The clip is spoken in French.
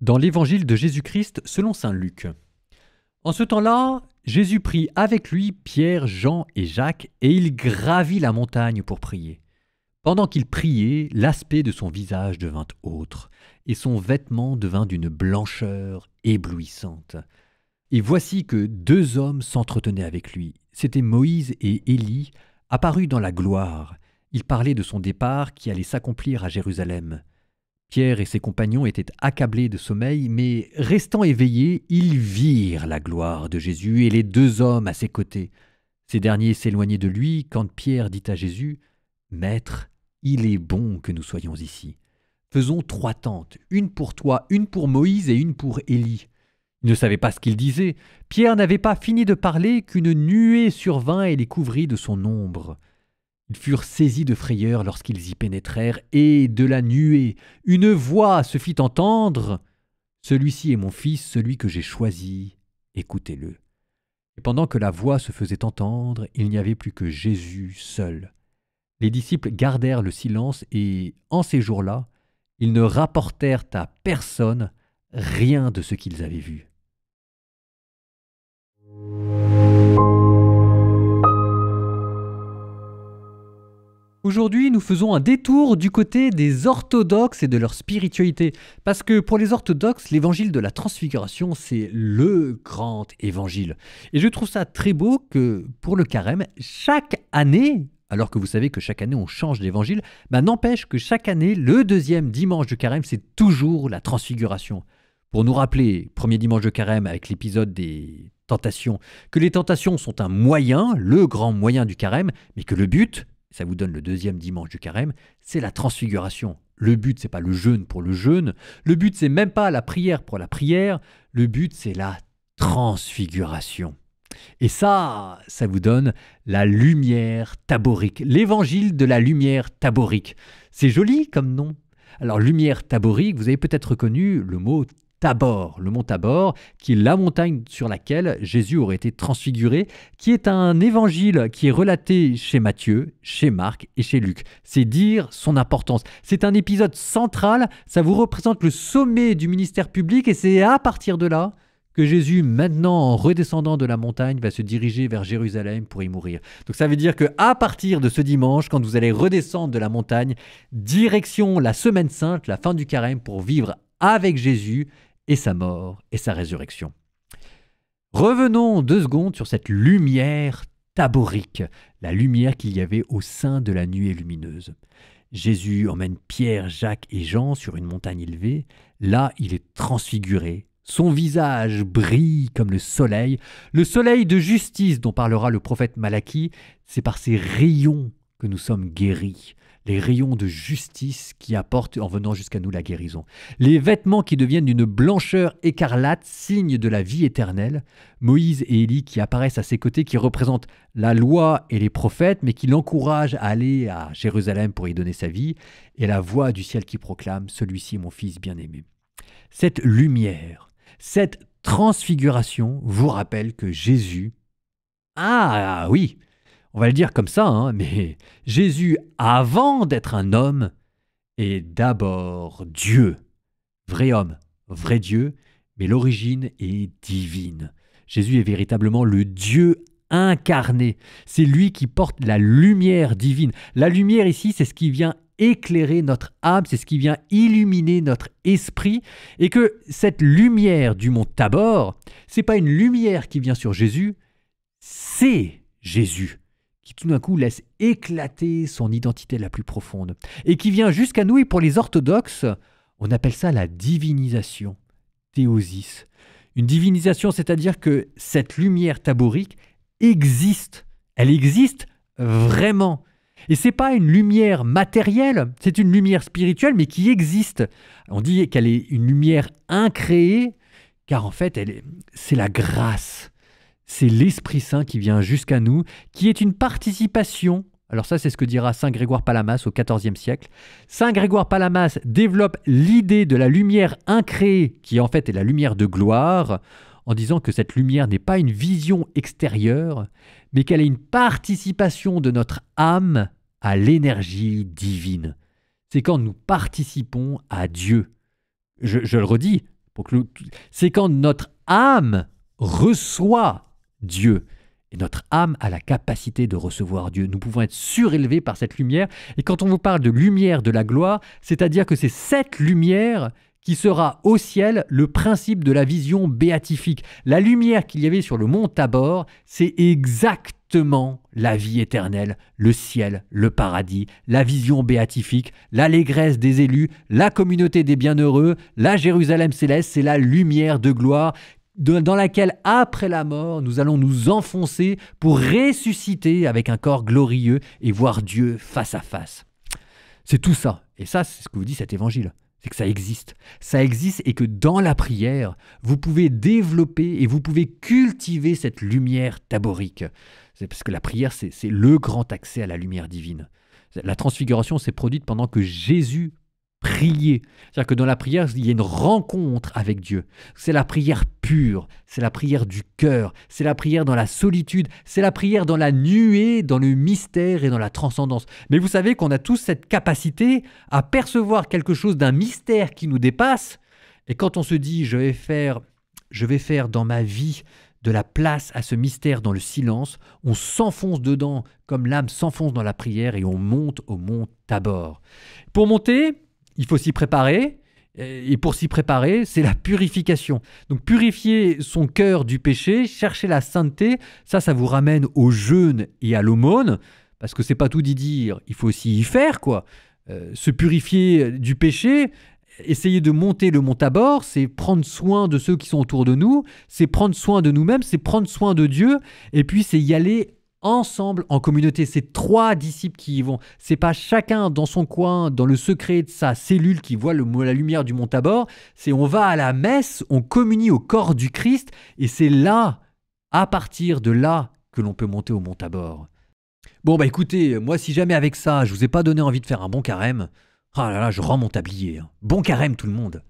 Dans l'évangile de Jésus-Christ selon saint Luc. En ce temps-là, Jésus prit avec lui Pierre, Jean et Jacques, et il gravit la montagne pour prier. Pendant qu'il priait, l'aspect de son visage devint autre, et son vêtement devint d'une blancheur éblouissante. Et voici que deux hommes s'entretenaient avec lui. C'étaient Moïse et Élie, apparus dans la gloire. Ils parlaient de son départ qui allait s'accomplir à Jérusalem. Pierre et ses compagnons étaient accablés de sommeil, mais restant éveillés, ils virent la gloire de Jésus et les deux hommes à ses côtés. Ces derniers s'éloignaient de lui quand Pierre dit à Jésus : « Maître, il est bon que nous soyons ici. Faisons 3 tentes, une pour toi, une pour Moïse et une pour Élie. » Il ne savait pas ce qu'il disait. Pierre n'avait pas fini de parler qu'une nuée survint et les couvrit de son ombre. Ils furent saisis de frayeur lorsqu'ils y pénétrèrent, et de la nuée, une voix se fit entendre : « Celui-ci est mon fils, celui que j'ai choisi, écoutez-le. » Et pendant que la voix se faisait entendre, il n'y avait plus que Jésus seul. Les disciples gardèrent le silence et, en ces jours-là, ils ne rapportèrent à personne rien de ce qu'ils avaient vu. Aujourd'hui, nous faisons un détour du côté des orthodoxes et de leur spiritualité. Parce que pour les orthodoxes, l'évangile de la transfiguration, c'est le grand évangile. Et je trouve ça très beau que pour le carême, chaque année, alors que vous savez que chaque année on change d'évangile, n'empêche que chaque année, le deuxième dimanche du carême, c'est toujours la transfiguration. Pour nous rappeler, premier dimanche de carême avec l'épisode des tentations, que les tentations sont un moyen, le grand moyen du carême, mais que le but, ça vous donne le deuxième dimanche du carême, c'est la transfiguration. Le but, c'est pas le jeûne pour le jeûne. Le but, c'est même pas la prière pour la prière. Le but, c'est la transfiguration. Et ça vous donne la lumière taborique, l'évangile de la lumière taborique. C'est joli comme nom. Alors, lumière taborique, vous avez peut-être reconnu le mot Tabor, le mont Tabor, qui est la montagne sur laquelle Jésus aurait été transfiguré, qui est un évangile qui est relaté chez Matthieu, chez Marc et chez Luc. C'est dire son importance. C'est un épisode central, ça vous représente le sommet du ministère public et c'est à partir de là que Jésus, maintenant en redescendant de la montagne, va se diriger vers Jérusalem pour y mourir. Donc ça veut dire qu'à partir de ce dimanche, quand vous allez redescendre de la montagne, direction la Semaine Sainte, la fin du carême, pour vivre avec Jésus et sa mort et sa résurrection. Revenons 2 secondes sur cette lumière taborique, la lumière qu'il y avait au sein de la nuée lumineuse. Jésus emmène Pierre, Jacques et Jean sur une montagne élevée. Là, il est transfiguré. Son visage brille comme le soleil de justice dont parlera le prophète Malachie. C'est par ces rayons que nous sommes guéris. Les rayons de justice qui apportent en venant jusqu'à nous la guérison. Les vêtements qui deviennent d'une blancheur écarlate, signe de la vie éternelle. Moïse et Élie qui apparaissent à ses côtés, qui représentent la loi et les prophètes, mais qui l'encouragent à aller à Jérusalem pour y donner sa vie. Et la voix du ciel qui proclame : celui-ci est mon fils bien-aimé. Cette lumière, cette transfiguration vous rappelle que Jésus, ah oui, on va le dire comme ça, mais Jésus, avant d'être un homme, est d'abord Dieu. Vrai homme, vrai Dieu, mais l'origine est divine. Jésus est véritablement le Dieu incarné. C'est lui qui porte la lumière divine. La lumière ici, c'est ce qui vient éclairer notre âme, c'est ce qui vient illuminer notre esprit, et que cette lumière du mont Tabor, c'est pas une lumière qui vient sur Jésus, c'est Jésus qui tout d'un coup laisse éclater son identité la plus profonde, et qui vient jusqu'à nous. Et pour les orthodoxes, on appelle ça la divinisation, théosis. Une divinisation, c'est-à-dire que cette lumière taborique existe, elle existe vraiment. Et ce n'est pas une lumière matérielle, c'est une lumière spirituelle, mais qui existe. On dit qu'elle est une lumière incréée, car en fait, c'est la grâce. C'est l'Esprit Saint qui vient jusqu'à nous, qui est une participation. Alors ça, c'est ce que dira saint Grégoire Palamas au XIVe siècle. Saint Grégoire Palamas développe l'idée de la lumière incréée, qui en fait est la lumière de gloire, en disant que cette lumière n'est pas une vision extérieure, mais qu'elle est une participation de notre âme à l'énergie divine. C'est quand nous participons à Dieu. Je le redis, C'est quand notre âme reçoit Dieu. Et notre âme a la capacité de recevoir Dieu. Nous pouvons être surélevés par cette lumière. Et quand on vous parle de lumière de la gloire, c'est-à-dire que c'est cette lumière qui sera au ciel le principe de la vision béatifique. La lumière qu'il y avait sur le mont Tabor, c'est exactement la vie éternelle, le ciel, le paradis, la vision béatifique, l'allégresse des élus, la communauté des bienheureux, la Jérusalem céleste, c'est la lumière de gloire dans laquelle, après la mort, nous allons nous enfoncer pour ressusciter avec un corps glorieux et voir Dieu face à face. C'est tout ça. Et ça, c'est ce que vous dit cet évangile. C'est que ça existe. Ça existe et que dans la prière, vous pouvez développer et vous pouvez cultiver cette lumière taborique. C'est parce que la prière, c'est le grand accès à la lumière divine. La transfiguration s'est produite pendant que Jésus priait. C'est-à-dire que dans la prière, il y a une rencontre avec Dieu. C'est la prière pure, c'est la prière du cœur, c'est la prière dans la solitude, c'est la prière dans la nuée, dans le mystère et dans la transcendance. Mais vous savez qu'on a tous cette capacité à percevoir quelque chose d'un mystère qui nous dépasse. Et quand on se dit, je vais faire dans ma vie de la place à ce mystère dans le silence, on s'enfonce dedans comme l'âme s'enfonce dans la prière et on monte au mont Tabor. Pour monter, il faut s'y préparer, et pour s'y préparer, c'est la purification. Donc purifier son cœur du péché, chercher la sainteté, ça vous ramène au jeûne et à l'aumône, parce que c'est pas tout d'y dire, il faut aussi y faire, quoi. Se purifier du péché, essayer de monter le mont Tabor, c'est prendre soin de ceux qui sont autour de nous, c'est prendre soin de nous-mêmes, c'est prendre soin de Dieu, et puis c'est y aller ensemble en communauté. C'est 3 disciples qui y vont. C'est pas chacun dans son coin, dans le secret de sa cellule qui voit la lumière du mont Tabor. C'est on va à la messe, on communie au corps du Christ et c'est là, à partir de là, que l'on peut monter au mont Tabor. Bon bah écoutez, moi si jamais avec ça, je vous ai pas donné envie de faire un bon carême, ah là là, je rends mon tablier. Bon carême tout le monde.